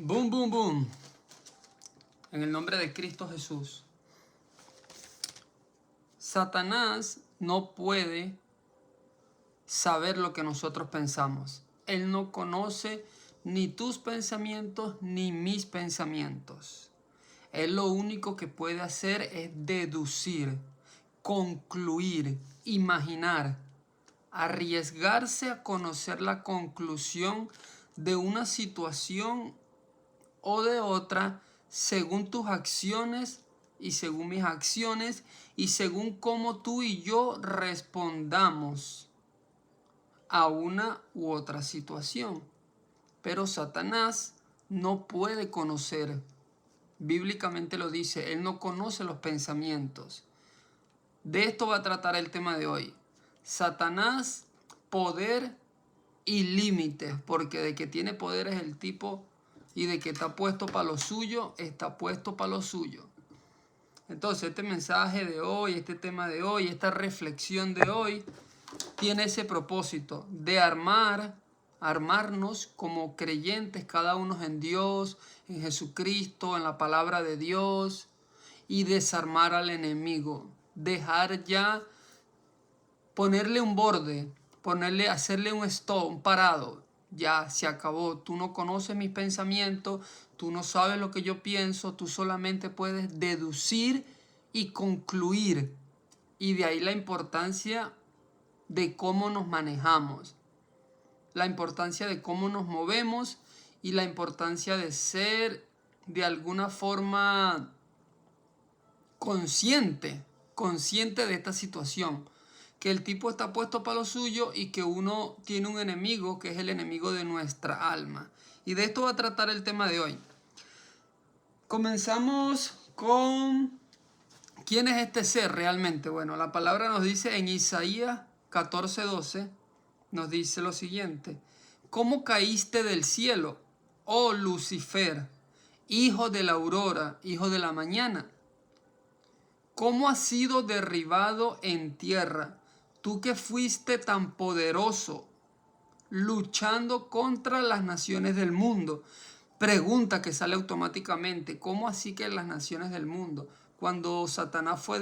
Boom, boom, boom. En el nombre de Cristo Jesús. Satanás no puede saber lo que nosotros pensamos. Él no conoce ni tus pensamientos ni mis pensamientos. Él lo único que puede hacer es deducir, concluir, imaginar, arriesgarse a conocer la conclusión de una situación o de otra según tus acciones y según mis acciones y según cómo tú y yo respondamos a una u otra situación. Pero Satanás no puede conocer, bíblicamente lo dice, él no conoce los pensamientos. De esto va a tratar el tema de hoy. Satanás, poder y límites, porque de que tiene poder es el tipo y de que está puesto para lo suyo, está puesto para lo suyo. Entonces este mensaje de hoy, este tema de hoy, esta reflexión de hoy, tiene ese propósito de armarnos como creyentes, cada uno en Dios, en Jesucristo, en la palabra de Dios, y desarmar al enemigo. Dejar ya, ponerle un borde, hacerle un stop, un parado. Ya se acabó. Tú no conoces mis pensamientos, tú no sabes lo que yo pienso, tú solamente puedes deducir y concluir. Y de ahí la importancia de cómo nos manejamos, la importancia de cómo nos movemos y la importancia de ser de alguna forma consciente de esta situación, que el tipo está puesto para lo suyo y que uno tiene un enemigo que es el enemigo de nuestra alma. Y de esto va a tratar el tema de hoy. Comenzamos con ¿quién es este ser realmente? Bueno, la palabra nos dice en Isaías 14:12, nos dice lo siguiente: ¿cómo caíste del cielo, oh Lucifer, hijo de la aurora, hijo de la mañana? ¿Cómo has sido derribado en tierra, tú que fuiste tan poderoso, luchando contra las naciones del mundo? Pregunta que sale automáticamente: ¿cómo así que las naciones del mundo? Cuando Satanás fue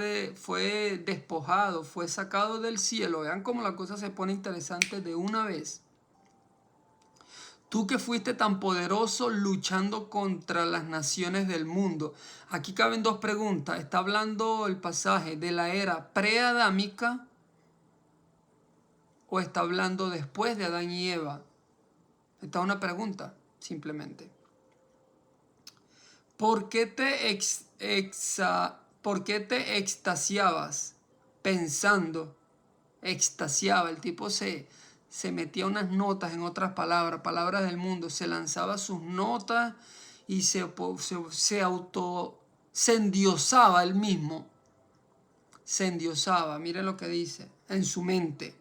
despojado, fue sacado del cielo, vean cómo la cosa se pone interesante de una vez. Tú que fuiste tan poderoso luchando contra las naciones del mundo. Aquí caben dos preguntas. ¿Está hablando el pasaje de la era preadámica o está hablando después de Adán y Eva? Esta es una pregunta, simplemente. ¿Por qué te extasiabas pensando? Extasiaba, el tipo se metía unas notas, en otras palabras del mundo, se lanzaba sus notas y se endiosaba él mismo. Se endiosaba, miren lo que dice, en su mente.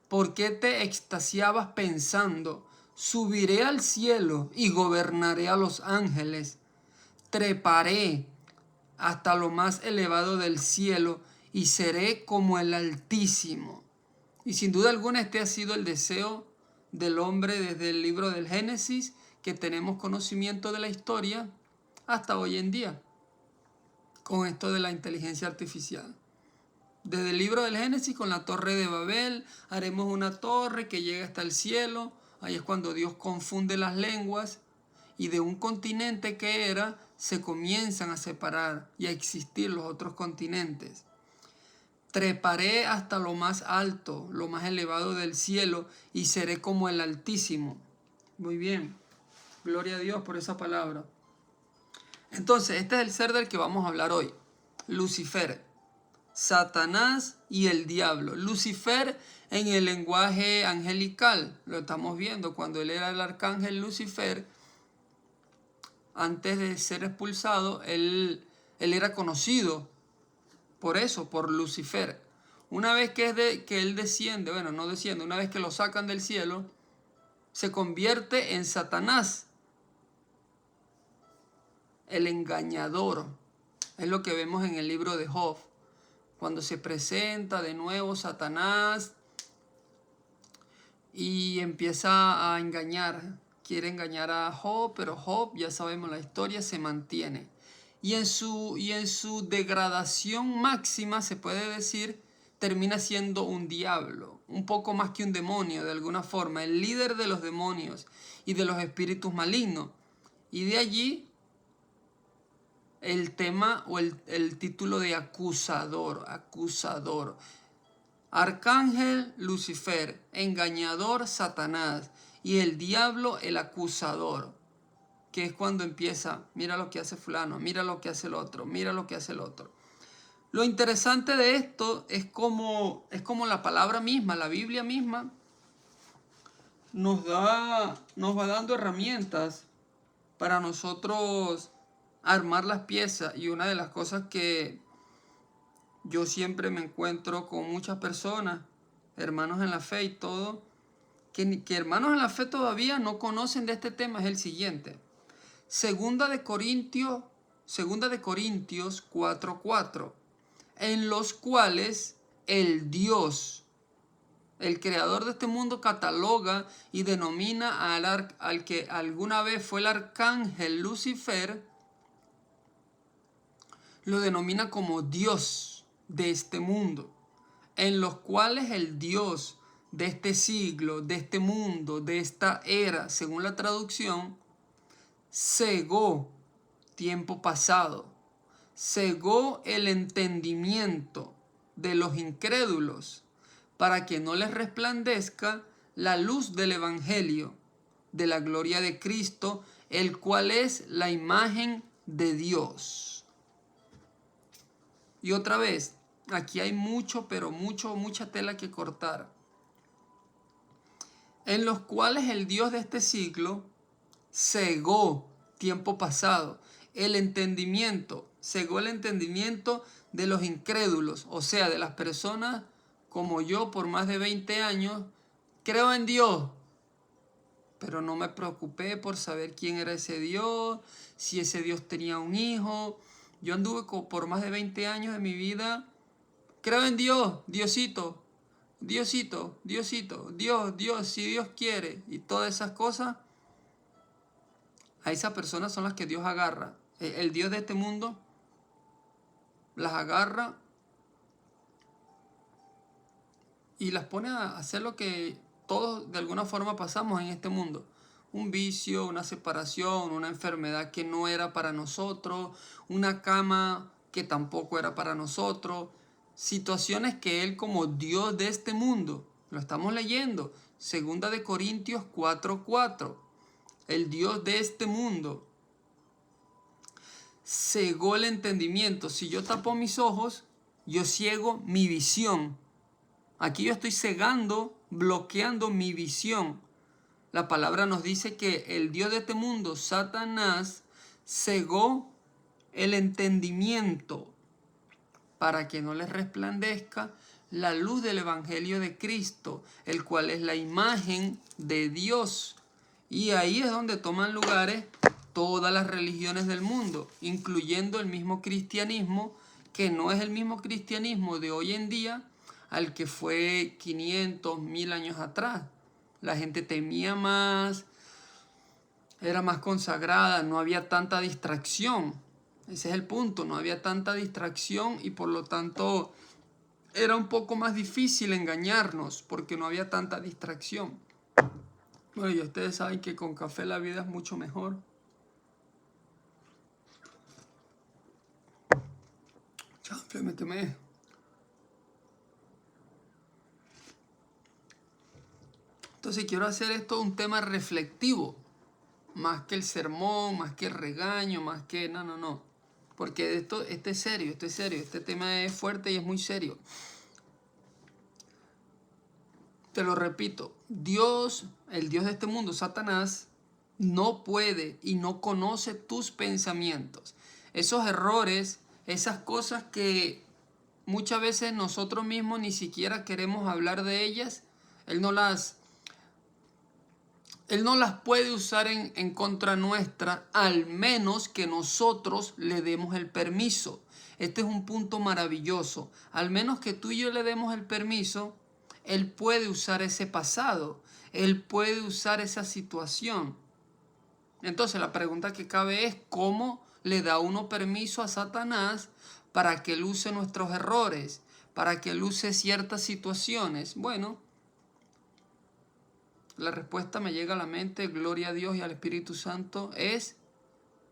¿Por qué te extasiabas pensando? Subiré al cielo y gobernaré a los ángeles. Treparé hasta lo más elevado del cielo y seré como el Altísimo. Y sin duda alguna este ha sido el deseo del hombre desde el libro del Génesis, que tenemos conocimiento de la historia, hasta hoy en día, con esto de la inteligencia artificial. Desde el libro del Génesis, con la torre de Babel, haremos una torre que llega hasta el cielo. Ahí es cuando Dios confunde las lenguas y de un continente que era, se comienzan a separar y a existir los otros continentes. Treparé hasta lo más alto, lo más elevado del cielo, y seré como el Altísimo. Muy bien, gloria a Dios por esa palabra. Entonces, este es el ser del que vamos a hablar hoy. Lucifer, Satanás y el diablo. Lucifer en el lenguaje angelical, lo estamos viendo cuando él era el arcángel Lucifer. Antes de ser expulsado, él era conocido por eso, por Lucifer. Una vez que él desciende, bueno, no desciende, una vez que lo sacan del cielo, se convierte en Satanás, el engañador. Es lo que vemos en el libro de Job, cuando se presenta de nuevo Satanás y empieza a engañar quiere engañar a Job, pero Job, ya sabemos la historia, se mantiene. Y en su degradación máxima, se puede decir, termina siendo un diablo, un poco más que un demonio de alguna forma, el líder de los demonios y de los espíritus malignos. Y de allí el tema o el título de acusador. Arcángel Lucifer, engañador Satanás, y el diablo el acusador, que es cuando empieza, mira lo que hace fulano, mira lo que hace el otro, mira lo que hace el otro. Lo interesante de esto es como la palabra misma, la Biblia misma, nos va dando herramientas para nosotros armar las piezas. Y una de las cosas que yo siempre me encuentro con muchas personas, hermanos en la fe y todo, que hermanos en la fe todavía no conocen de este tema, es el siguiente. Segunda de Corintios 4:4, en los cuales el Dios, el creador de este mundo, cataloga y denomina al que alguna vez fue el arcángel Lucifer, lo denomina como Dios de este mundo, en los cuales el Dios de este siglo, de este mundo, de esta era, según la traducción, cegó tiempo pasado, cegó el entendimiento de los incrédulos para que no les resplandezca la luz del Evangelio, de la gloria de Cristo, el cual es la imagen de Dios. Y otra vez, aquí hay mucha tela que cortar. En los cuales el Dios de este siglo cegó tiempo pasado cegó el entendimiento de los incrédulos, o sea, de las personas como yo por más de 20 años, creo en Dios, pero no me preocupé por saber quién era ese Dios, si ese Dios tenía un hijo. Yo anduve por más de 20 años de mi vida, creo en Dios, Diosito, Dios, si Dios quiere, y todas esas cosas. A esas personas son las que Dios agarra. El Dios de este mundo las agarra y las pone a hacer lo que todos de alguna forma pasamos en este mundo. Un vicio, una separación, una enfermedad que no era para nosotros, una cama que tampoco era para nosotros. Situaciones que Él, como Dios de este mundo, lo estamos leyendo, 2 de Corintios 4:4. El Dios de este mundo cegó el entendimiento. Si yo tapo mis ojos, yo ciego mi visión. Aquí yo estoy cegando, bloqueando mi visión. La palabra nos dice que el Dios de este mundo, Satanás, cegó el entendimiento para que no les resplandezca la luz del Evangelio de Cristo, el cual es la imagen de Dios. Y ahí es donde toman lugares todas las religiones del mundo, incluyendo el mismo cristianismo, que no es el mismo cristianismo de hoy en día al que fue 500, 1000 años atrás. La gente temía más, era más consagrada, no había tanta distracción. Ese es el punto, no había tanta distracción y por lo tanto era un poco más difícil engañarnos porque no había tanta distracción. Bueno, y ustedes saben que con café la vida es mucho mejor. Chanfle, méteme. Entonces quiero hacer esto un tema reflectivo, más que el sermón, más que el regaño, más que... No. Porque este es serio, este tema es fuerte y es muy serio. Te lo repito, Dios, el Dios de este mundo, Satanás, no puede y no conoce tus pensamientos. Esos errores, esas cosas que muchas veces nosotros mismos ni siquiera queremos hablar de ellas, Él no las puede usar en contra nuestra, al menos que nosotros le demos el permiso. Este es un punto maravilloso. Al menos que tú y yo le demos el permiso, Él puede usar ese pasado. Él puede usar esa situación. Entonces la pregunta que cabe es cómo le da uno permiso a Satanás para que él use nuestros errores, para que él use ciertas situaciones. Bueno, la respuesta me llega a la mente, gloria a Dios y al Espíritu Santo, es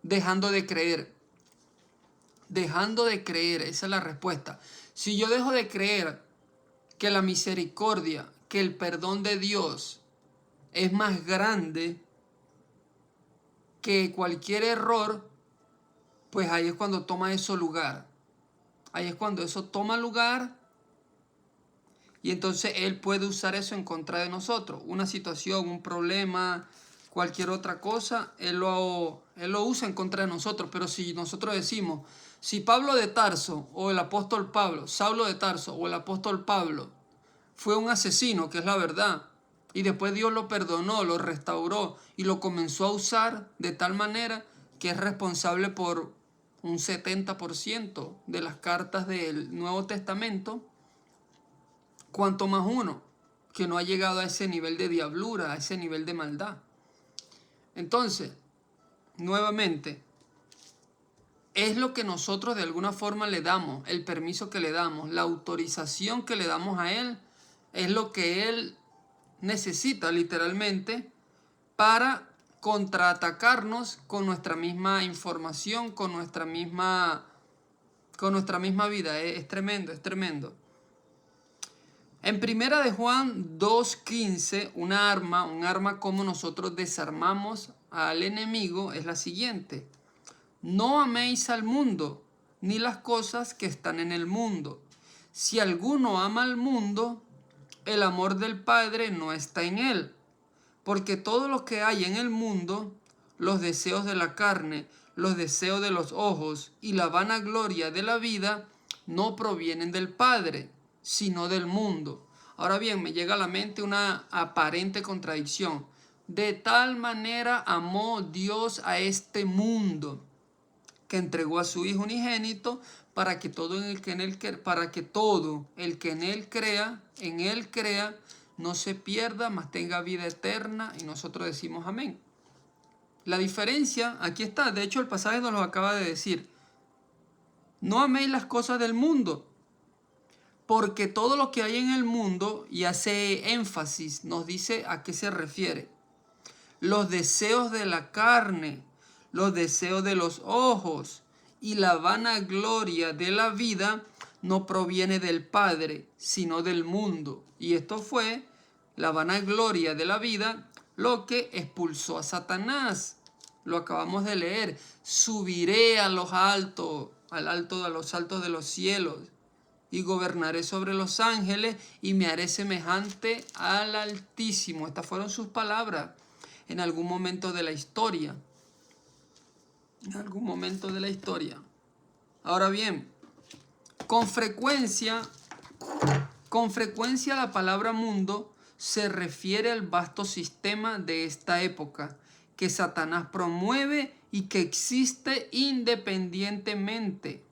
dejando de creer. Dejando de creer, esa es la respuesta. Si yo dejo de creer que la misericordia, que el perdón de Dios es más grande que cualquier error, pues ahí es cuando toma eso lugar. Ahí es cuando eso toma lugar y entonces Él puede usar eso en contra de nosotros. Una situación, un problema, cualquier otra cosa, Él lo usa en contra de nosotros. Pero si nosotros decimos, si Pablo de Tarso o el apóstol Pablo, Saulo de Tarso o el apóstol Pablo fue un asesino, que es la verdad, y después Dios lo perdonó, lo restauró y lo comenzó a usar de tal manera que es responsable por un 70% de las cartas del Nuevo Testamento, cuanto más uno que no ha llegado a ese nivel de diablura, a ese nivel de maldad. Entonces, nuevamente, es lo que nosotros de alguna forma le damos, el permiso que le damos, la autorización que le damos a Él, es lo que Él necesita literalmente para contraatacarnos con nuestra misma información, con nuestra misma vida. Es tremendo, es tremendo. En primera de Juan 2:15, un arma como nosotros desarmamos al enemigo es la siguiente: no améis al mundo, ni las cosas que están en el mundo. Si alguno ama al mundo, el amor del Padre no está en él. Porque todo lo que hay en el mundo, los deseos de la carne, los deseos de los ojos y la vanagloria de la vida, no provienen del Padre, sino del mundo. Ahora bien, me llega a la mente una aparente contradicción. De tal manera amó Dios a este mundo, que entregó a su Hijo unigénito, para que todo el que en él crea, no se pierda, mas tenga vida eterna. Y nosotros decimos amén. La diferencia aquí está. De hecho, el pasaje nos lo acaba de decir. No améis las cosas del mundo, porque todo lo que hay en el mundo, y hace énfasis, nos dice a qué se refiere. Los deseos de la carne, los deseos de los ojos y la vanagloria de la vida no proviene del Padre, sino del mundo. Y esto fue la vanagloria de la vida lo que expulsó a Satanás. Lo acabamos de leer. Subiré a los altos, a los altos de los cielos, y gobernaré sobre los ángeles y me haré semejante al Altísimo. Estas fueron sus palabras en algún momento de la historia. En algún momento de la historia. Ahora bien, con frecuencia la palabra mundo se refiere al vasto sistema de esta época que Satanás promueve y que existe independientemente.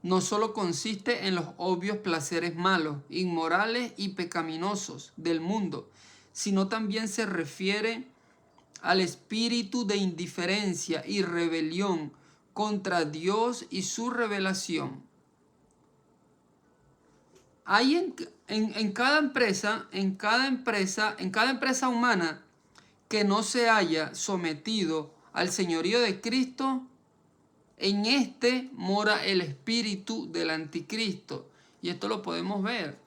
No solo consiste en los obvios placeres malos, inmorales y pecaminosos del mundo, sino también se refiere al espíritu de indiferencia y rebelión contra Dios y su revelación. Hay en cada empresa humana que no se haya sometido al señorío de Cristo, en este mora el espíritu del anticristo. Y esto lo podemos ver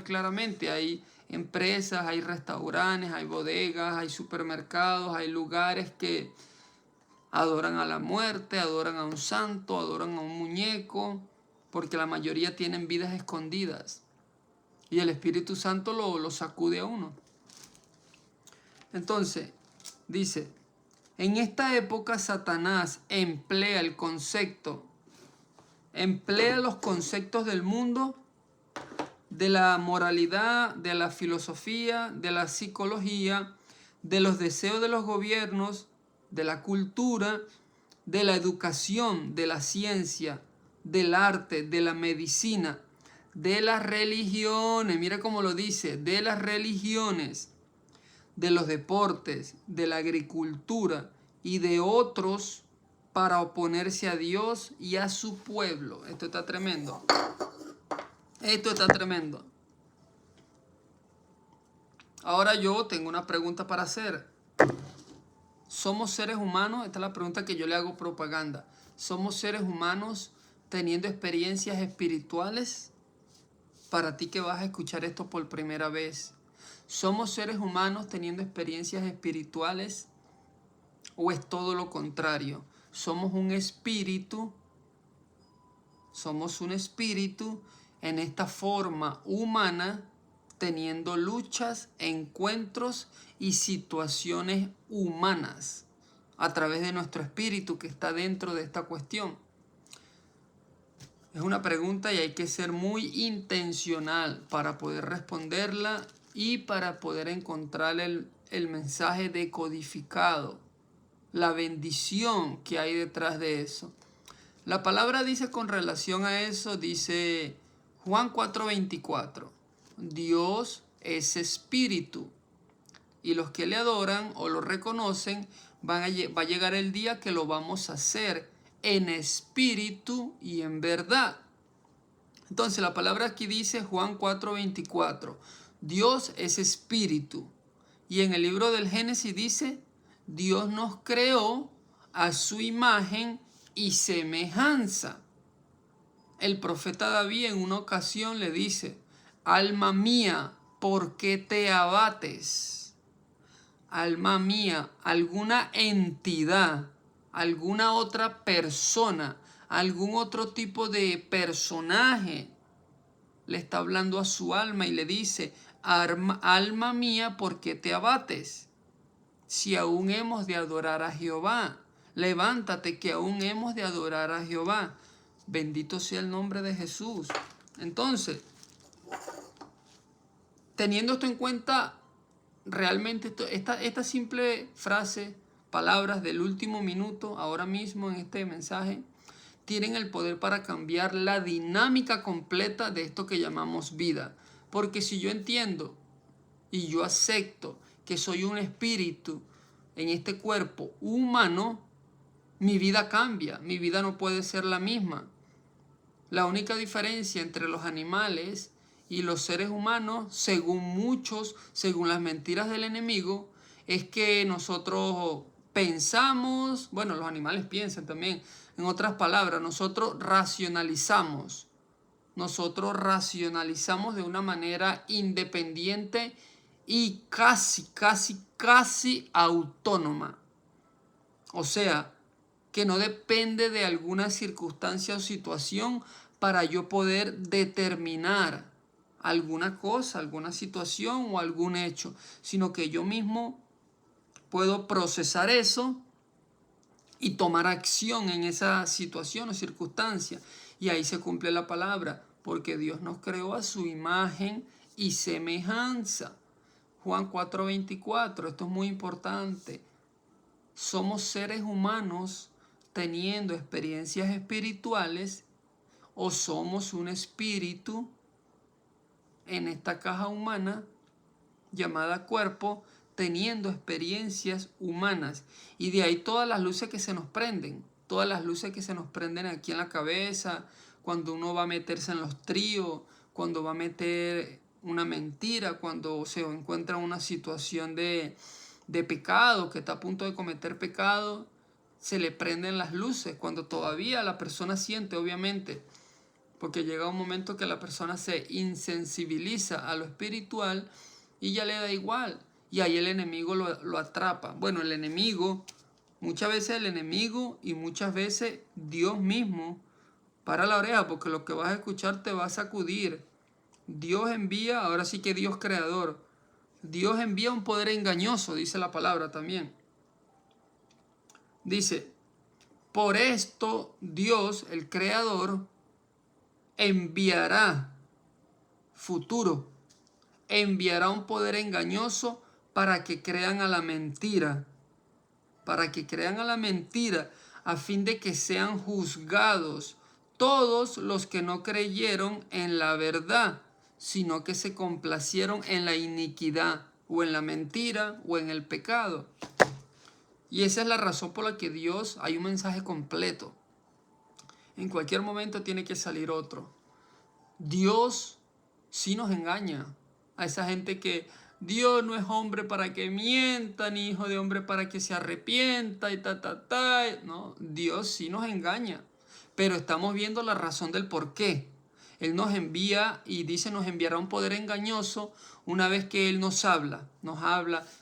claramente. Hay empresas, hay restaurantes, hay bodegas, hay supermercados, hay lugares que adoran a la muerte, adoran a un santo, adoran a un muñeco, porque la mayoría tienen vidas escondidas. Y el Espíritu Santo lo sacude a uno. Entonces, dice, en esta época Satanás emplea los conceptos del mundo, de la moralidad, de la filosofía, de la psicología, de los deseos de los gobiernos, de la cultura, de la educación, de la ciencia, del arte, de la medicina, de las religiones, mira cómo lo dice, de las religiones, de los deportes, de la agricultura y de otros para oponerse a Dios y a su pueblo. Esto está tremendo. Esto está tremendo. Ahora yo tengo una pregunta para hacer. ¿Somos seres humanos? Esta es la pregunta que yo le hago propaganda. ¿Somos seres humanos teniendo experiencias espirituales? Para ti que vas a escuchar esto por primera vez, ¿somos seres humanos teniendo experiencias espirituales o es todo lo contrario? Somos un espíritu en esta forma humana, teniendo luchas, encuentros y situaciones humanas a través de nuestro espíritu que está dentro de esta cuestión. Es una pregunta y hay que ser muy intencional para poder responderla y para poder encontrar el mensaje decodificado, la bendición que hay detrás de eso. La palabra dice con relación a eso, dice Juan 4:24, Dios es espíritu y los que le adoran o lo reconocen va a llegar el día que lo vamos a hacer en espíritu y en verdad. Entonces la palabra aquí dice Juan 4:24, Dios es espíritu. Y en el libro del Génesis dice, Dios nos creó a su imagen y semejanza. El profeta David en una ocasión le dice, alma mía, ¿por qué te abates? Alma mía, alguna entidad, alguna otra persona, algún otro tipo de personaje le está hablando a su alma y le dice, alma mía, ¿por qué te abates? Si aún hemos de adorar a Jehová, levántate que aún hemos de adorar a Jehová. Bendito sea el nombre de Jesús. Entonces, teniendo esto en cuenta, realmente esta simple frase, palabras del último minuto, ahora mismo en este mensaje, tienen el poder para cambiar la dinámica completa de esto que llamamos vida. Porque si yo entiendo y yo acepto que soy un espíritu en este cuerpo humano, mi vida cambia, mi vida no puede ser la misma. La única diferencia entre los animales y los seres humanos, según muchos, según las mentiras del enemigo, es que nosotros pensamos, bueno, los animales piensan también, en otras palabras, nosotros racionalizamos de una manera independiente y casi autónoma. O sea, que no depende de alguna circunstancia o situación para yo poder determinar alguna cosa, alguna situación o algún hecho, sino que yo mismo puedo procesar eso y tomar acción en esa situación o circunstancia. Y ahí se cumple la palabra, porque Dios nos creó a su imagen y semejanza. Juan 4:24, esto es muy importante. Somos seres humanos teniendo experiencias espirituales o somos un espíritu en esta caja humana llamada cuerpo teniendo experiencias humanas. Y de ahí todas las luces que se nos prenden, todas las luces que se nos prenden aquí en la cabeza, cuando uno va a meterse en los tríos, cuando va a meter una mentira, cuando se encuentra en una situación de pecado, que está a punto de cometer pecado, se le prenden las luces, cuando todavía la persona siente, obviamente, porque llega un momento que la persona se insensibiliza a lo espiritual y ya le da igual, y ahí el enemigo lo atrapa. Bueno, el enemigo, muchas veces el enemigo y muchas veces Dios mismo para la oreja, porque lo que vas a escuchar te va a sacudir. Dios envía, ahora sí que Dios creador, Dios envía un poder engañoso, dice la palabra también. Dice, por esto Dios, el creador, enviará un poder engañoso para que crean a la mentira, a fin de que sean juzgados todos los que no creyeron en la verdad, sino que se complacieron en la iniquidad. o en la mentira, o en el pecado. Y esa es la razón por la que Dios, hay un mensaje completo. En cualquier momento tiene que salir otro. Dios sí nos engaña a esa gente que Dios no es hombre para que mienta, ni hijo de hombre para que se arrepienta y No, Dios sí nos engaña, pero estamos viendo la razón del por qué. Él nos envía y dice nos enviará un poder engañoso una vez que Él nos habla,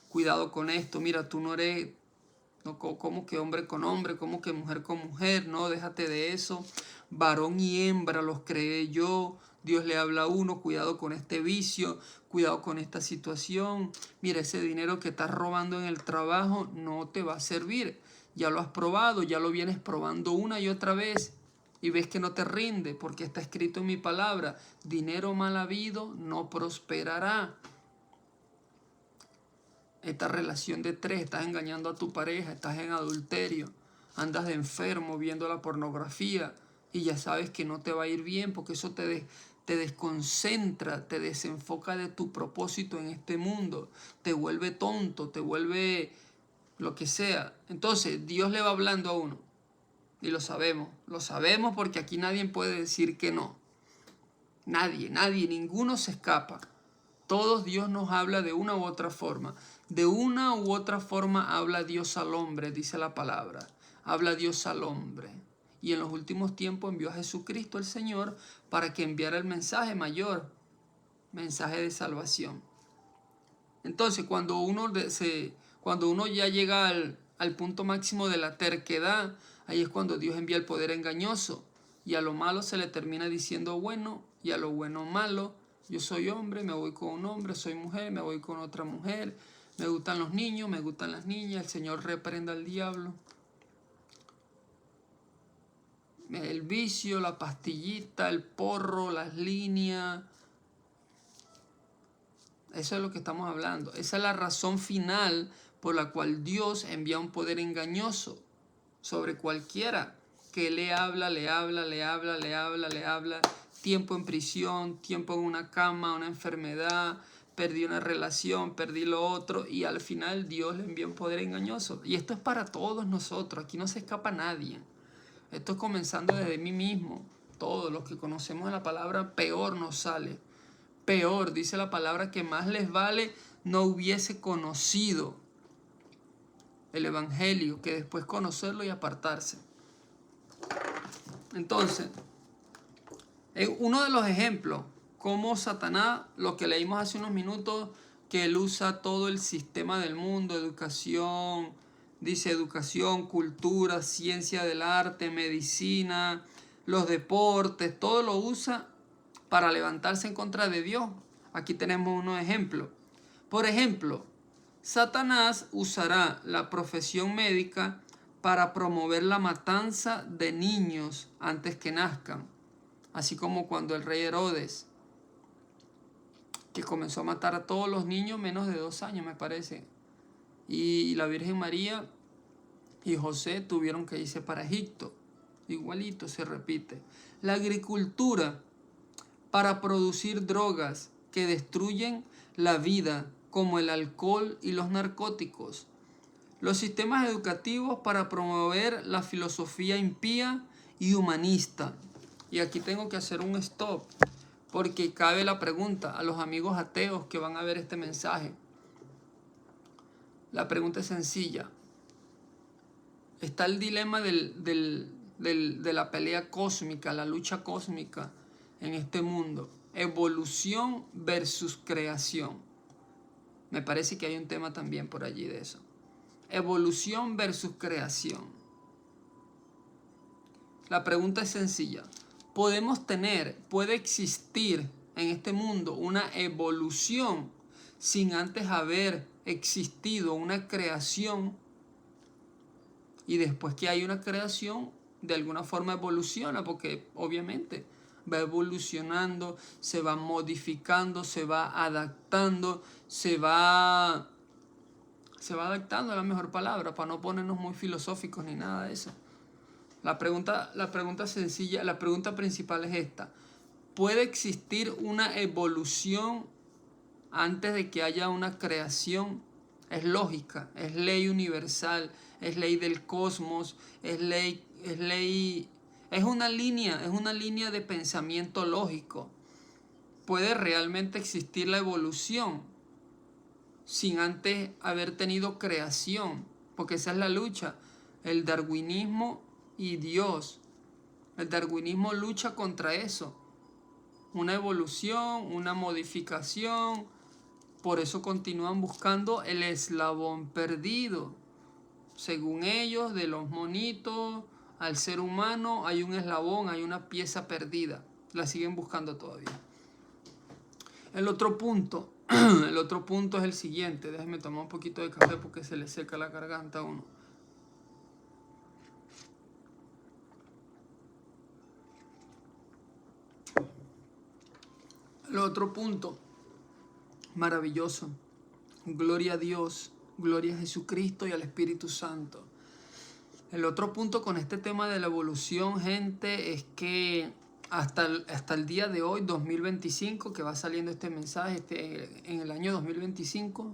cuidado con esto, mira, tú no eres, no, como que hombre con hombre, como que mujer con mujer, no, déjate de eso, varón y hembra los creé yo, Dios le habla a uno, cuidado con este vicio, cuidado con esta situación, mira, ese dinero que estás robando en el trabajo no te va a servir, ya lo has probado, ya lo vienes probando una y otra vez y ves que no te rinde porque está escrito en mi palabra, dinero mal habido no prosperará. Esta relación de tres, estás engañando a tu pareja, estás en adulterio, andas de enfermo viendo la pornografía y ya sabes que no te va a ir bien porque eso te desconcentra, te desenfoca de tu propósito en este mundo, te vuelve tonto, te vuelve lo que sea. Entonces Dios le va hablando a uno y lo sabemos porque aquí nadie puede decir que no. Nadie, ninguno se escapa. Todos Dios nos habla de una u otra forma. De una u otra forma habla Dios al hombre, dice la palabra. Habla Dios al hombre. Y en los últimos tiempos envió a Jesucristo el Señor para que enviara el mensaje mayor, mensaje de salvación. Entonces, cuando uno ya llega al punto máximo de la terquedad, ahí es cuando Dios envía el poder engañoso. Y a lo malo se le termina diciendo bueno, y a lo bueno malo. Yo soy hombre, me voy con un hombre, soy mujer, me voy con otra mujer. Me gustan los niños, me gustan las niñas, el Señor reprenda al diablo. El vicio, la pastillita, el porro, las líneas. Eso es lo que estamos hablando. Esa es la razón final por la cual Dios envía un poder engañoso sobre cualquiera que le habla. Tiempo en prisión, tiempo en una cama, una enfermedad, perdí una relación, perdí lo otro y al final Dios le envía un poder engañoso. Y esto es para todos nosotros, aquí no se escapa nadie. Esto es comenzando desde mí mismo. Todos los que conocemos la palabra, peor nos sale. Peor, dice la palabra, que más les vale no hubiese conocido el evangelio que después conocerlo y apartarse. Entonces, uno de los ejemplos, como Satanás, lo que leímos hace unos minutos, que él usa todo el sistema del mundo, educación, dice educación, cultura, ciencia del arte, medicina, los deportes, todo lo usa para levantarse en contra de Dios. Aquí tenemos unos ejemplos. Por ejemplo, Satanás usará la profesión médica para promover la matanza de niños antes que nazcan. Así como cuando el rey Herodes, que comenzó a matar a todos los niños menos de 2 años, me parece. Y la Virgen María y José tuvieron que irse para Egipto. Igualito se repite. La agricultura para producir drogas que destruyen la vida, como el alcohol y los narcóticos. Los sistemas educativos para promover la filosofía impía y humanista. Y aquí tengo que hacer un stop, porque cabe la pregunta a los amigos ateos que van a ver este mensaje. La pregunta es sencilla. Está el dilema de la pelea cósmica, la lucha cósmica en este mundo. Evolución versus creación. Me parece que hay un tema también por allí de eso. Evolución versus creación. La pregunta es sencilla. ¿Puede existir en este mundo una evolución sin antes haber existido una creación? Y después que hay una creación, de alguna forma evoluciona, porque obviamente va evolucionando, se va modificando, se va adaptando, se va adaptando, a la mejor palabra, para no ponernos muy filosóficos ni nada de eso. La pregunta sencilla, la pregunta principal es esta. ¿Puede existir una evolución antes de que haya una creación, es lógica, es ley universal, es ley del cosmos, es una línea de pensamiento lógico. Puede realmente existir la evolución sin antes haber tenido creación, porque esa es la lucha, el darwinismo y Dios. El darwinismo lucha contra eso, una evolución, una modificación. Por eso continúan buscando el eslabón perdido. Según ellos, de los monitos al ser humano hay un eslabón, hay una pieza perdida. La siguen buscando todavía. El otro punto es el siguiente. Déjenme tomar un poquito de café porque se le seca la garganta a uno. El otro punto, maravilloso. Gloria a Dios, gloria a Jesucristo y al Espíritu Santo. El otro punto con este tema de la evolución, gente, es que hasta el día de hoy, 2025, que va saliendo este mensaje, en el año 2025,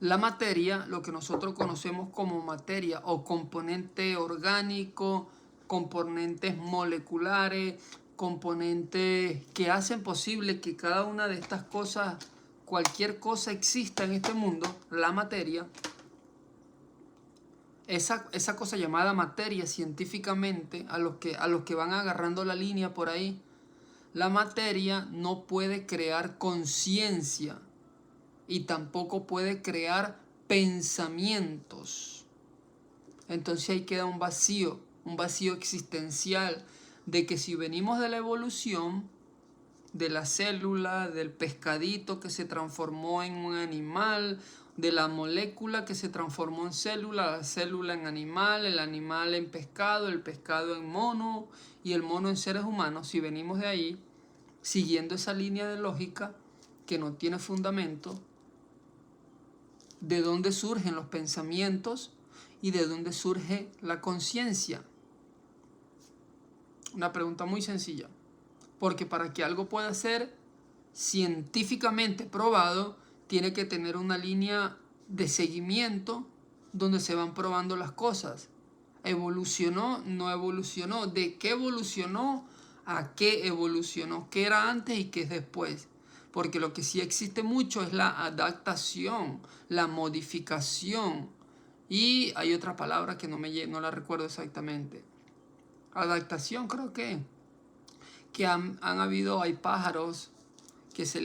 la materia, lo que nosotros conocemos como materia o componente orgánico, componentes moleculares, componentes que hacen posible que cada una de estas cosas, cualquier cosa exista en este mundo, la materia, esa cosa llamada materia científicamente, a los que van agarrando la línea por ahí, la materia no puede crear conciencia y tampoco puede crear pensamientos. Entonces ahí queda un vacío existencial de que si venimos de la evolución, de la célula, del pescadito que se transformó en un animal, de la molécula que se transformó en célula, la célula en animal, el animal en pescado, el pescado en mono y el mono en seres humanos, si venimos de ahí, siguiendo esa línea de lógica que no tiene fundamento, ¿de dónde surgen los pensamientos y de dónde surge la conciencia? Una pregunta muy sencilla. Porque para que algo pueda ser científicamente probado, tiene que tener una línea de seguimiento donde se van probando las cosas. ¿Evolucionó? ¿No evolucionó? ¿De qué evolucionó? ¿A qué evolucionó? ¿Qué era antes y qué es después? Porque lo que sí existe mucho es la adaptación, la modificación. Y hay otra palabra que no la recuerdo exactamente. Adaptación creo que hay pájaros que se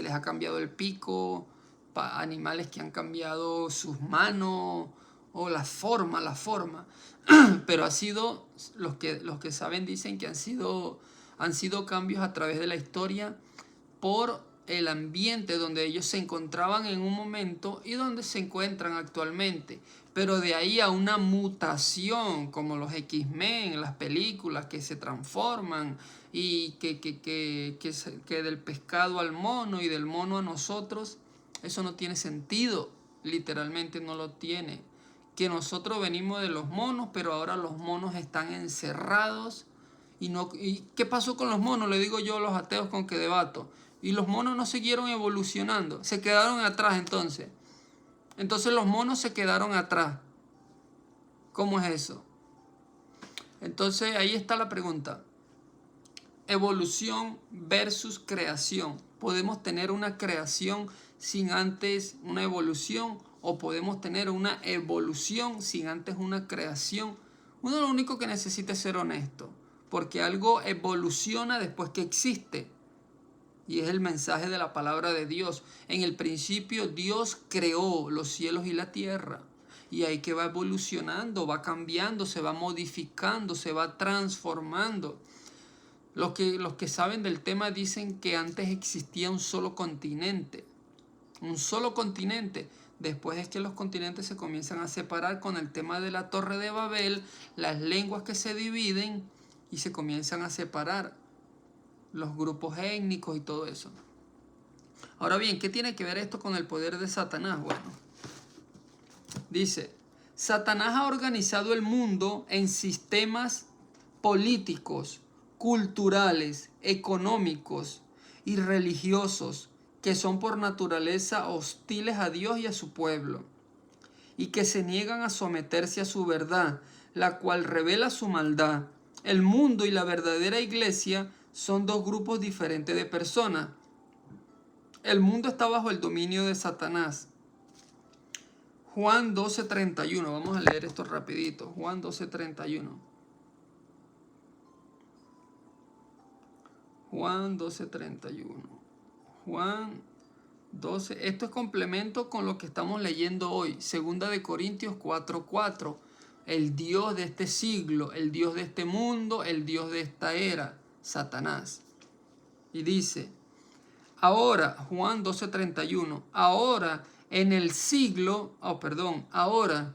les ha cambiado el pico, animales que han cambiado sus manos o la forma. Pero los que saben dicen que han sido cambios a través de la historia por el ambiente donde ellos se encontraban en un momento y donde se encuentran actualmente. Pero de ahí a una mutación, como los X-Men, las películas que se transforman y que del pescado al mono y del mono a nosotros, eso no tiene sentido, literalmente no lo tiene. Que nosotros venimos de los monos, pero ahora los monos están encerrados. ¿Y qué pasó con los monos? Le digo yo a los ateos con que debato. Y los monos no siguieron evolucionando, se quedaron atrás entonces. Entonces los monos se quedaron atrás. ¿Cómo es eso? Entonces ahí está la pregunta. Evolución versus creación. ¿Podemos tener una creación sin antes una evolución? ¿O podemos tener una evolución sin antes una creación? Uno lo único que necesita es ser honesto. Porque algo evoluciona después que existe. Y es el mensaje de la palabra de Dios. En el principio Dios creó los cielos y la tierra. Y ahí que va evolucionando, va cambiando, se va modificando, se va transformando. Los que saben del tema dicen que antes existía un solo continente. Un solo continente. Después es que los continentes se comienzan a separar con el tema de la Torre de Babel, las lenguas que se dividen y se comienzan a separar. Los grupos étnicos y todo eso. Ahora bien, ¿qué tiene que ver esto con el poder de Satanás? Bueno, dice, Satanás ha organizado el mundo en sistemas políticos, culturales, económicos y religiosos que son por naturaleza hostiles a Dios y a su pueblo, y que se niegan a someterse a su verdad, la cual revela su maldad. El mundo y la verdadera iglesia son dos grupos diferentes de personas. El mundo está bajo el dominio de Satanás. Juan 12:31, vamos a leer esto rapidito. Juan 12:31. Juan 12:31. Juan 12. Esto es complemento con lo que estamos leyendo hoy. Segunda de Corintios 4:4. El Dios de este siglo, el Dios de este mundo, el Dios de esta era, Satanás. Y dice, ahora, Juan 12:31, ahora en el siglo, ahora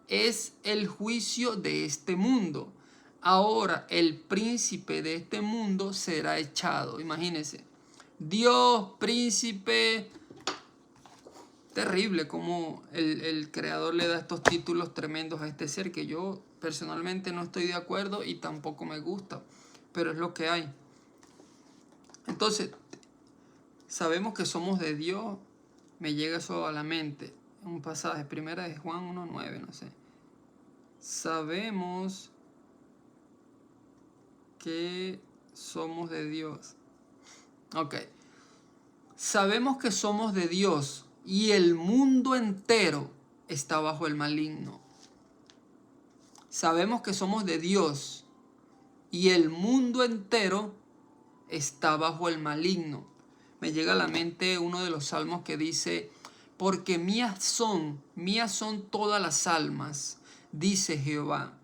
es el juicio de este mundo. Ahora el príncipe de este mundo será echado. Imagínense. Dios, príncipe. Terrible como el creador le da estos títulos tremendos a este ser, que yo personalmente no estoy de acuerdo y tampoco me gusta, pero es lo que hay. Entonces, sabemos que somos de Dios. Me llega eso a la mente. Un pasaje, primera de Juan 1:9, no sé. Sabemos que somos de Dios. Ok. Sabemos que somos de Dios y el mundo entero está bajo el maligno. Sabemos que somos de Dios y el mundo entero está bajo el maligno. Me llega a la mente uno de los salmos que dice, porque mías son todas las almas, dice Jehová.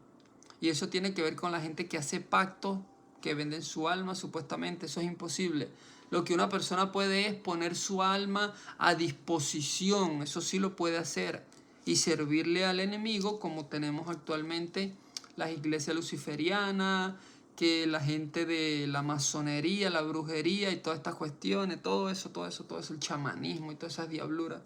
Y eso tiene que ver con la gente que hace pactos, que venden su alma supuestamente. Eso es imposible. Lo que una persona puede es poner su alma a disposición. Eso sí lo puede hacer. Y servirle al enemigo, como tenemos actualmente las iglesias luciferianas, que la gente de la masonería, la brujería y todas estas cuestiones, todo eso, el chamanismo y todas esas diabluras.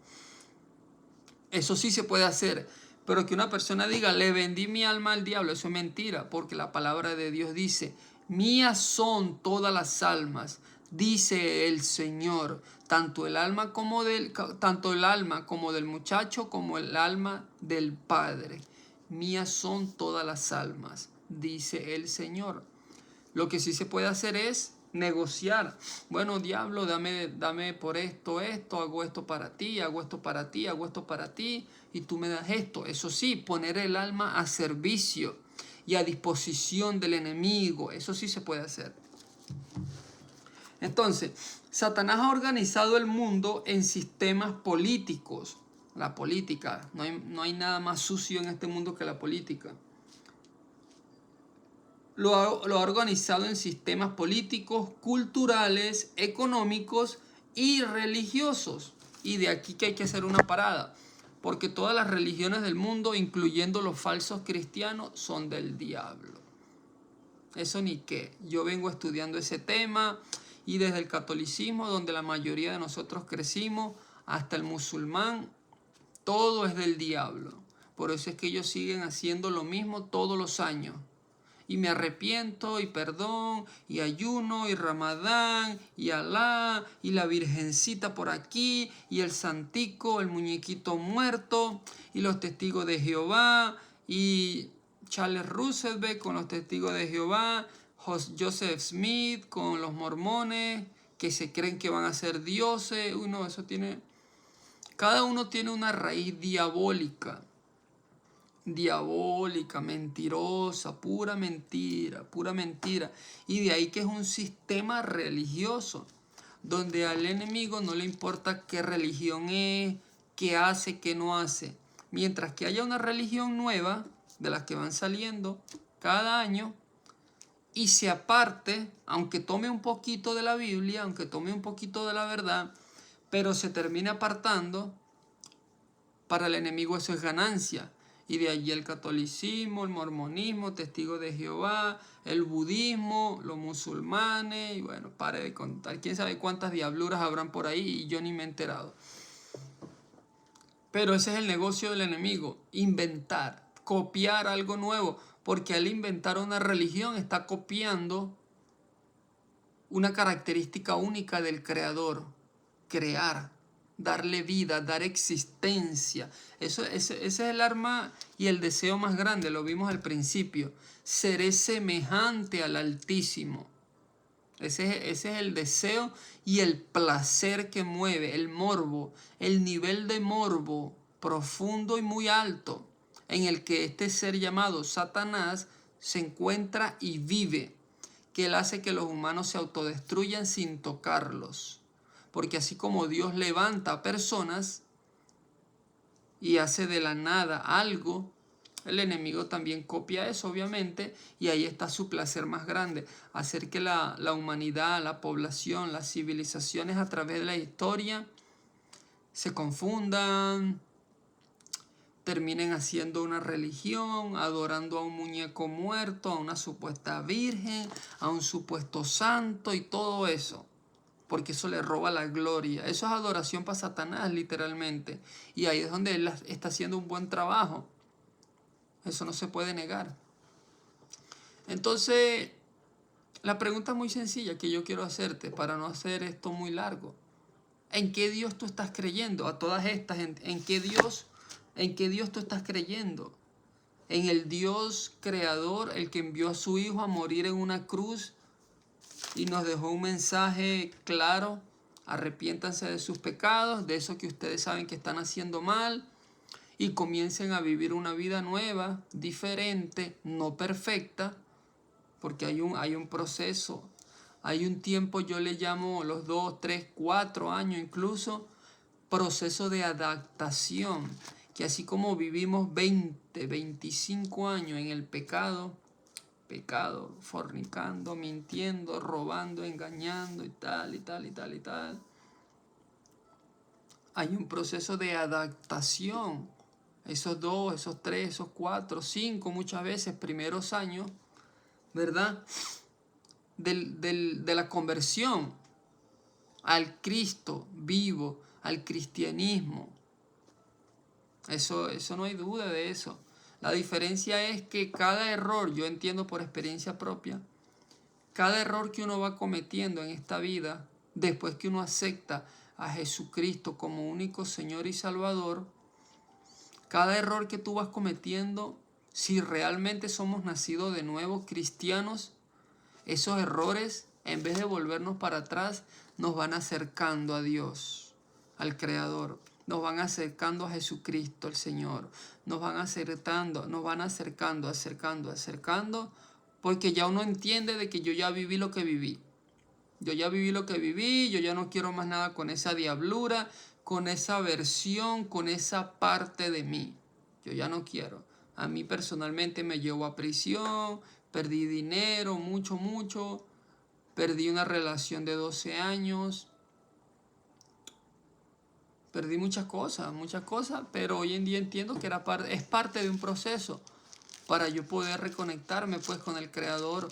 Eso sí se puede hacer. Pero que una persona diga, le vendí mi alma al diablo, eso es mentira, porque la palabra de Dios dice, mías son todas las almas, dice el Señor, tanto el alma como del muchacho como el alma del padre. Mías son todas las almas, dice el Señor. Lo que sí se puede hacer es negociar. Bueno, diablo, dame por esto, hago esto para ti, hago esto para ti, hago esto para ti, y tú me das esto. Eso sí, poner el alma a servicio y a disposición del enemigo. Eso sí se puede hacer. Entonces, Satanás ha organizado el mundo en sistemas políticos. La política, no hay nada más sucio en este mundo que la política. Lo ha organizado en sistemas políticos, culturales, económicos y religiosos. Y de aquí que hay que hacer una parada, porque todas las religiones del mundo, incluyendo los falsos cristianos, son del diablo. Eso ni qué. Yo vengo estudiando ese tema y desde el catolicismo, donde la mayoría de nosotros crecimos, hasta el musulmán, todo es del diablo. Por eso es que ellos siguen haciendo lo mismo todos los años. Y me arrepiento, y perdón, y ayuno, y Ramadán, y Alá, y la Virgencita por aquí, y el Santico, el muñequito muerto, y los testigos de Jehová, y Charles Roosevelt con los testigos de Jehová, Joseph Smith con los mormones, que se creen que van a ser dioses. Uy, no, eso tiene... Cada uno tiene una raíz diabólica, mentirosa, pura mentira. Y de ahí que es un sistema religioso, donde al enemigo no le importa qué religión es, qué hace, qué no hace. Mientras que haya una religión nueva, de las que van saliendo cada año, y se aparte, aunque tome un poquito de la Biblia, aunque tome un poquito de la verdad, pero se termina apartando, para el enemigo eso es ganancia. Y de allí el catolicismo, el mormonismo, testigos de Jehová, el budismo, los musulmanes, y bueno, pare de contar. Quién sabe cuántas diabluras habrán por ahí y yo ni me he enterado. Pero ese es el negocio del enemigo, inventar, copiar algo nuevo, porque al inventar una religión está copiando una característica única del creador. crear, darle vida, dar existencia. Ese es el arma y el deseo más grande, lo vimos al principio. Seré semejante al Altísimo. Ese es el deseo y el placer que mueve, el morbo, el nivel de morbo profundo y muy alto en el que este ser llamado Satanás se encuentra y vive, que él hace que los humanos se autodestruyan sin tocarlos. Porque así como Dios levanta a personas y hace de la nada algo, el enemigo también copia eso, obviamente, y ahí está su placer más grande, hacer que la humanidad, la población, las civilizaciones a través de la historia se confundan, terminen haciendo una religión, adorando a un muñeco muerto, a una supuesta virgen, a un supuesto santo y todo eso. Porque eso le roba la gloria. Eso es adoración para Satanás, literalmente. Y ahí es donde él está haciendo un buen trabajo. Eso no se puede negar. Entonces, la pregunta muy sencilla que yo quiero hacerte para no hacer esto muy largo. ¿En qué Dios tú estás creyendo? A todas estas, ¿en qué Dios tú estás creyendo? ¿En el Dios creador, el que envió a su Hijo a morir en una cruz y nos dejó un mensaje claro? Arrepiéntanse de sus pecados, de eso que ustedes saben que están haciendo mal, y comiencen a vivir una vida nueva, diferente, no perfecta, porque hay un proceso, hay un tiempo, yo le llamo los 2, 3, 4 años incluso, proceso de adaptación, que así como vivimos 20, 25 años en el pecado, fornicando, mintiendo, robando, engañando y tal, y tal, y tal, y tal, hay un proceso de adaptación. Esos 2, esos 3, esos 4, 5 muchas veces primeros años, ¿verdad? De la conversión al Cristo vivo, al cristianismo. Eso no hay duda de eso. La diferencia es que cada error, yo entiendo por experiencia propia, cada error que uno va cometiendo en esta vida, después que uno acepta a Jesucristo como único Señor y Salvador, cada error que tú vas cometiendo, si realmente somos nacidos de nuevo cristianos, esos errores, en vez de volvernos para atrás, nos van acercando a Dios, al Creador. Nos van acercando a Jesucristo, el Señor. Nos van acercando, porque ya uno entiende de que yo ya viví lo que viví. Yo ya viví lo que viví, yo ya no quiero más nada con esa diablura, con esa versión, con esa parte de mí. Yo ya no quiero. A mí personalmente me llevó a prisión, perdí dinero, mucho. Perdí una relación de 12 años. Perdí muchas cosas, pero hoy en día entiendo que es parte de un proceso para yo poder reconectarme pues con el Creador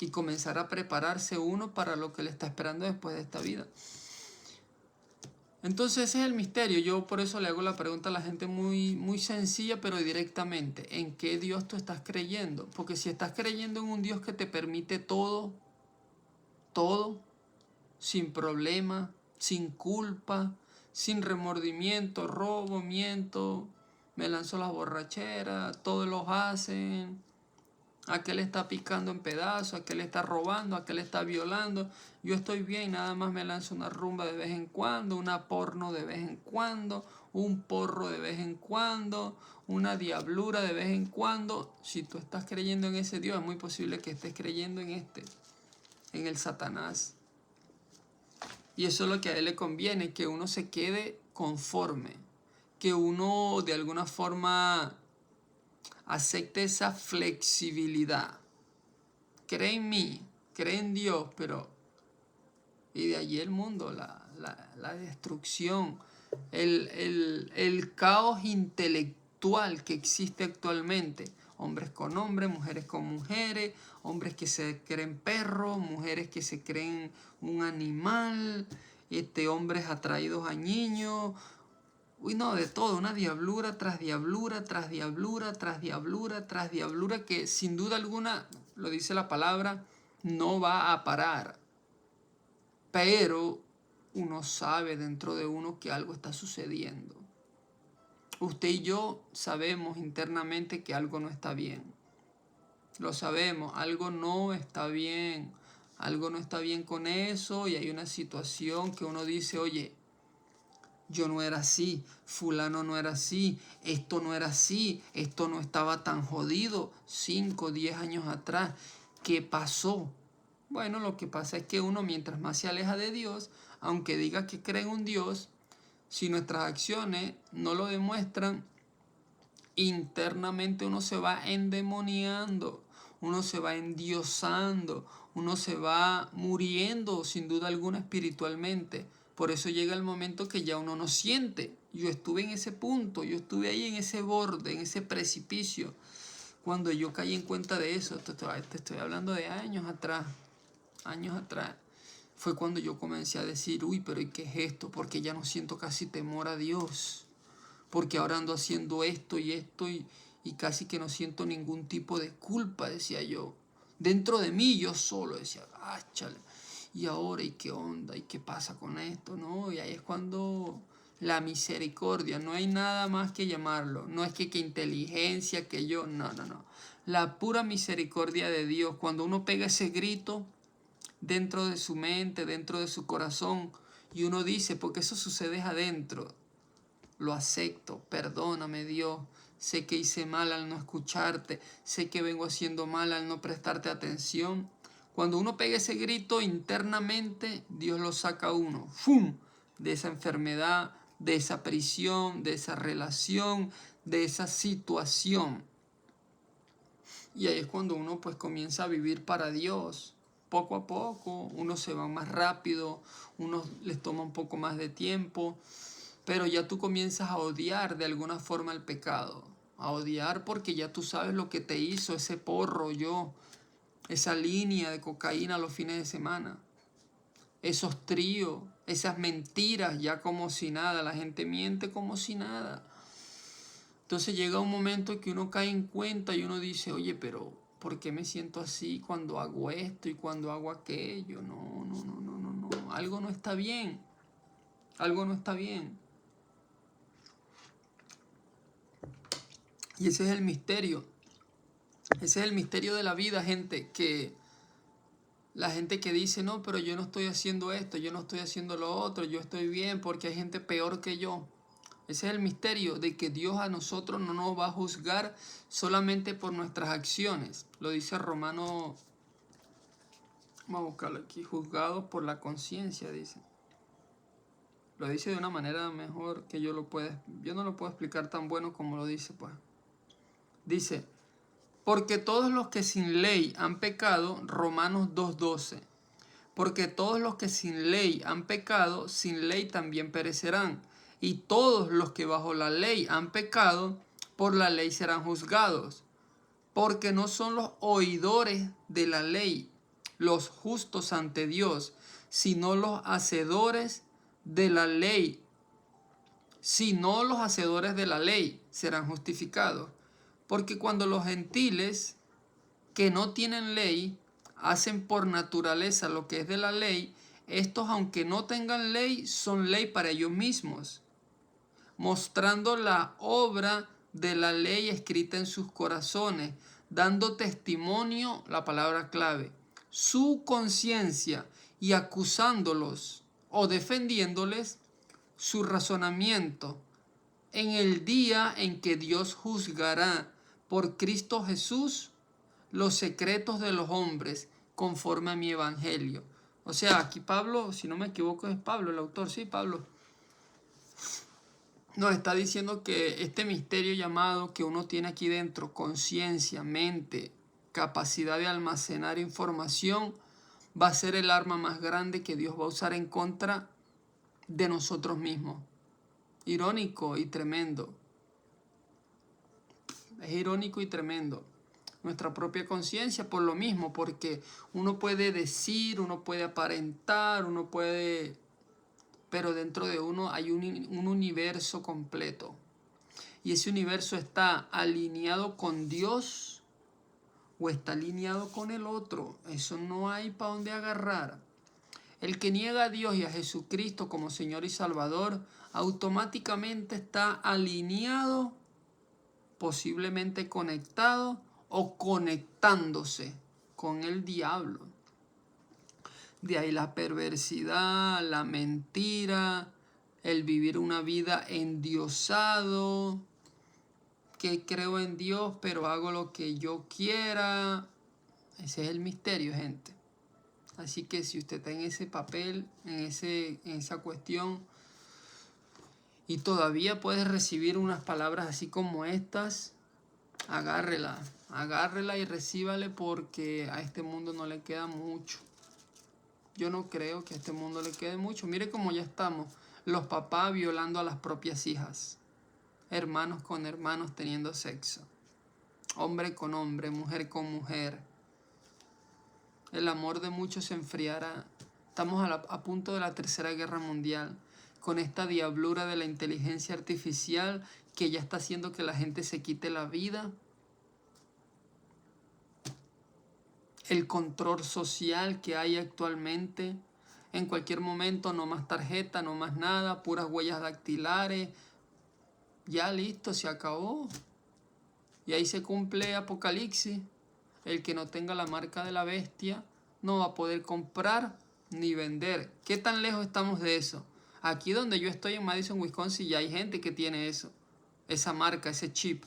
y comenzar a prepararse uno para lo que le está esperando después de esta vida. Entonces ese es el misterio. Yo por eso le hago la pregunta a la gente muy sencilla, pero directamente. ¿En qué Dios tú estás creyendo? Porque si estás creyendo en un Dios que te permite todo, sin problema, sin culpa, sin remordimiento, robo, miento, me lanzo las borracheras, todos los hacen, aquel está picando en pedazos, aquel está robando, aquel está violando, yo estoy bien, nada más me lanzo una rumba de vez en cuando, una porno de vez en cuando, un porro de vez en cuando, una diablura de vez en cuando. Si tú estás creyendo en ese Dios, es muy posible que estés creyendo en el Satanás. Y eso es lo que a él le conviene, que uno se quede conforme, que uno de alguna forma acepte esa flexibilidad. Cree en mí, cree en Dios, pero... Y de allí el mundo, la destrucción, el caos intelectual que existe actualmente. Hombres con hombres, mujeres con mujeres, hombres que se creen perros, mujeres que se creen un animal, hombres atraídos a niños. Uy, no, de todo, una diablura tras diablura, tras diablura, tras diablura, tras diablura, que sin duda alguna, lo dice la palabra, no va a parar. Pero uno sabe dentro de uno que algo está sucediendo. Usted y yo sabemos internamente que algo no está bien. Lo sabemos, algo no está bien. Algo no está bien con eso y hay una situación que uno dice, oye, yo no era así, fulano no era así, esto no era así, esto no estaba tan jodido 5, 10 años atrás. ¿Qué pasó? Bueno, lo que pasa es que uno mientras más se aleja de Dios, aunque diga que cree en un Dios, si nuestras acciones no lo demuestran, internamente uno se va endemoniando, uno se va endiosando, uno se va muriendo sin duda alguna espiritualmente. Por eso llega el momento que ya uno no siente. Yo estuve en ese punto, yo estuve ahí en ese borde, en ese precipicio. Cuando yo caí en cuenta de eso, te estoy hablando de años atrás, fue cuando yo comencé a decir, uy, pero ¿y qué es esto? Porque ya no siento casi temor a Dios. Porque ahora ando haciendo esto y casi que no siento ningún tipo de culpa, decía yo. Dentro de mí yo solo decía, chale, y ahora, ¿y qué onda? ¿Y qué pasa con esto? ¿No? Y ahí es cuando la misericordia, no hay nada más que llamarlo. No es que inteligencia, que yo, no. La pura misericordia de Dios, cuando uno pega ese grito dentro de su mente, dentro de su corazón, y uno dice, porque eso sucede adentro. Lo acepto, perdóname Dios, sé que hice mal al no escucharte, sé que vengo haciendo mal al no prestarte atención. Cuando uno pega ese grito internamente, Dios lo saca a uno, ¡fum!, de esa enfermedad, de esa prisión, de esa relación, de esa situación. Y ahí es cuando uno pues comienza a vivir para Dios. Poco a poco, uno se va más rápido, uno les toma un poco más de tiempo, pero ya tú comienzas a odiar de alguna forma el pecado. A odiar porque ya tú sabes lo que te hizo ese porro, esa línea de cocaína los fines de semana. Esos tríos, esas mentiras ya como si nada. La gente miente como si nada. Entonces llega un momento que uno cae en cuenta y uno dice, oye, pero ¿por qué me siento así cuando hago esto y cuando hago aquello? No. Algo no está bien. Algo no está bien. Y ese es el misterio. Ese es el misterio de la vida, gente, que la gente que dice, no, pero yo no estoy haciendo esto, yo no estoy haciendo lo otro, yo estoy bien porque hay gente peor que yo. Ese es el misterio de que Dios a nosotros no nos va a juzgar solamente por nuestras acciones. Lo dice Romano, vamos a buscarlo aquí, juzgados por la conciencia, dice. Lo dice de una manera mejor que yo no lo puedo explicar tan bueno como lo dice, pues. Dice, porque todos los que sin ley han pecado, Romanos 2:12, porque todos los que sin ley han pecado, sin ley también perecerán. Y todos los que bajo la ley han pecado, por la ley serán juzgados. Porque no son los oidores de la ley los justos ante Dios, sino los hacedores de la ley. Sino los hacedores de la ley serán justificados. Porque cuando los gentiles que no tienen ley hacen por naturaleza lo que es de la ley, estos aunque no tengan ley, son ley para ellos mismos, mostrando la obra de la ley escrita en sus corazones, dando testimonio, la palabra clave, su conciencia, y acusándolos o defendiéndoles su razonamiento en el día en que Dios juzgará por Cristo Jesús los secretos de los hombres conforme a mi evangelio. O sea, aquí Pablo, si no me equivoco es Pablo el autor, sí, Pablo, nos está diciendo que este misterio llamado que uno tiene aquí dentro, conciencia, mente, capacidad de almacenar información, va a ser el arma más grande que Dios va a usar en contra de nosotros mismos. Irónico y tremendo. Es irónico y tremendo. Nuestra propia conciencia por lo mismo, porque uno puede decir, uno puede aparentar, uno puede... pero dentro de uno hay un universo completo. Y ese universo está alineado con Dios o está alineado con el otro. Eso no hay para dónde agarrar. El que niega a Dios y a Jesucristo como Señor y Salvador, automáticamente está alineado, posiblemente conectado o conectándose con el diablo. De ahí la perversidad, la mentira, el vivir una vida endiosado, que creo en Dios pero hago lo que yo quiera. Ese es el misterio, gente. Así que si usted está en ese papel, en esa cuestión, y todavía puede recibir unas palabras así como estas, agárrela y recíbale, porque a este mundo no le queda mucho. Yo no creo que a este mundo le quede mucho. Mire cómo ya estamos. Los papás violando a las propias hijas. Hermanos con hermanos teniendo sexo. Hombre con hombre, mujer con mujer. El amor de muchos se enfriará. Estamos a punto de la Tercera Guerra Mundial. Con esta diablura de la inteligencia artificial que ya está haciendo que la gente se quite la vida. El control social que hay actualmente. En cualquier momento no más tarjeta, no más nada, puras huellas dactilares. Ya listo, se acabó. Y ahí se cumple Apocalipsis. El que no tenga la marca de la bestia no va a poder comprar ni vender. ¿Qué tan lejos estamos de eso? Aquí donde yo estoy en Madison, Wisconsin, ya hay gente que tiene eso. Esa marca, ese chip.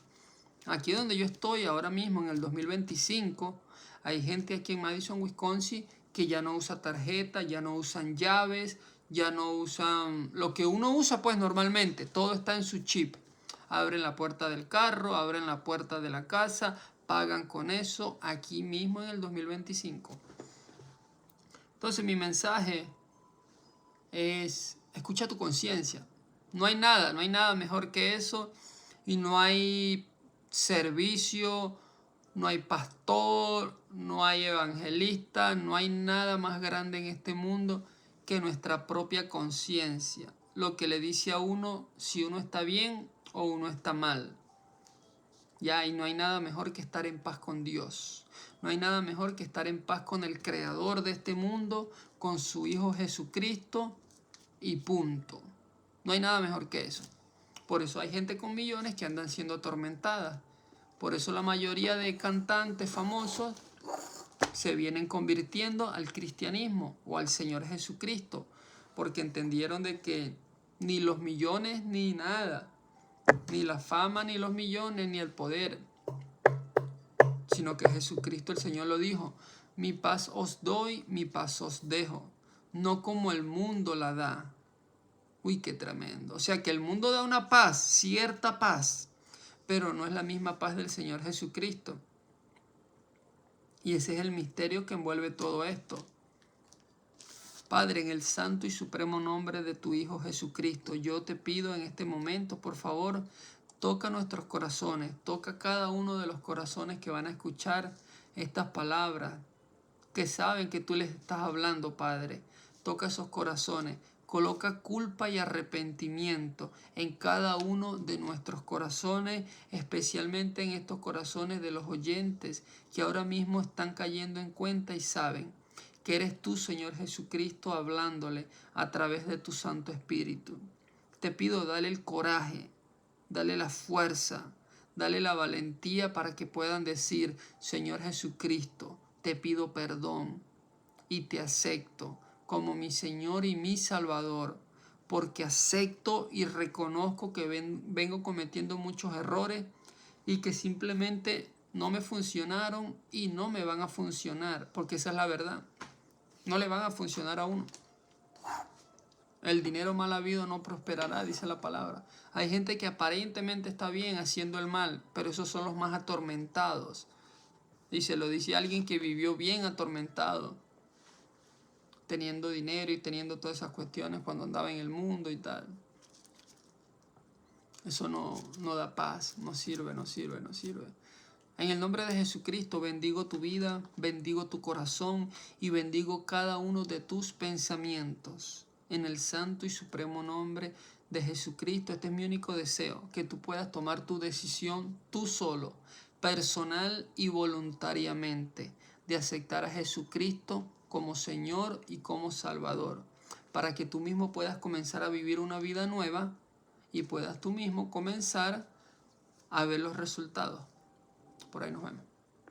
Aquí donde yo estoy ahora mismo en el 2025, hay gente aquí en Madison, Wisconsin, que ya no usa tarjeta, ya no usan llaves, ya no usan lo que uno usa pues normalmente. Todo está en su chip. Abren la puerta del carro, abren la puerta de la casa, pagan con eso aquí mismo en el 2025. Entonces mi mensaje es, escucha tu conciencia. No hay nada mejor que eso, y no hay servicio, no hay pastor, no hay evangelista, no hay nada más grande en este mundo que nuestra propia conciencia. Lo que le dice a uno si uno está bien o uno está mal. Ya, y no hay nada mejor que estar en paz con Dios. No hay nada mejor que estar en paz con el Creador de este mundo, con su Hijo Jesucristo, y punto. No hay nada mejor que eso. Por eso hay gente con millones que andan siendo atormentadas. Por eso la mayoría de cantantes famosos se vienen convirtiendo al cristianismo o al Señor Jesucristo, porque entendieron de que ni los millones ni nada, ni la fama ni los millones ni el poder, sino que Jesucristo el Señor lo dijo: mi paz os doy, mi paz os dejo, no como el mundo la da. Uy, qué tremendo. O sea que el mundo da una paz, cierta paz, pero no es la misma paz del Señor Jesucristo. Y ese es el misterio que envuelve todo esto. Padre, en el santo y supremo nombre de tu Hijo Jesucristo, yo te pido en este momento, por favor, toca nuestros corazones, toca cada uno de los corazones que van a escuchar estas palabras, que saben que tú les estás hablando, Padre. Toca esos corazones. Coloca culpa y arrepentimiento en cada uno de nuestros corazones, especialmente en estos corazones de los oyentes que ahora mismo están cayendo en cuenta y saben que eres tú, Señor Jesucristo, hablándole a través de tu Santo Espíritu. Te pido, dale el coraje, dale la fuerza, dale la valentía para que puedan decir: Señor Jesucristo, te pido perdón y te acepto como mi Señor y mi Salvador, porque acepto y reconozco que vengo cometiendo muchos errores y que simplemente no me funcionaron y no me van a funcionar, porque esa es la verdad. No le van a funcionar a uno. El dinero mal habido no prosperará, dice la palabra. Hay gente que aparentemente está bien haciendo el mal, pero esos son los más atormentados. Y se lo dice alguien que vivió bien atormentado, teniendo dinero y teniendo todas esas cuestiones cuando andaba en el mundo y tal. Eso no da paz, no sirve. En el nombre de Jesucristo bendigo tu vida, bendigo tu corazón y bendigo cada uno de tus pensamientos. En el santo y supremo nombre de Jesucristo, este es mi único deseo, que tú puedas tomar tu decisión tú solo, personal y voluntariamente, de aceptar a Jesucristo como Señor y como Salvador, para que tú mismo puedas comenzar a vivir una vida nueva y puedas tú mismo comenzar a ver los resultados. Por ahí nos vemos.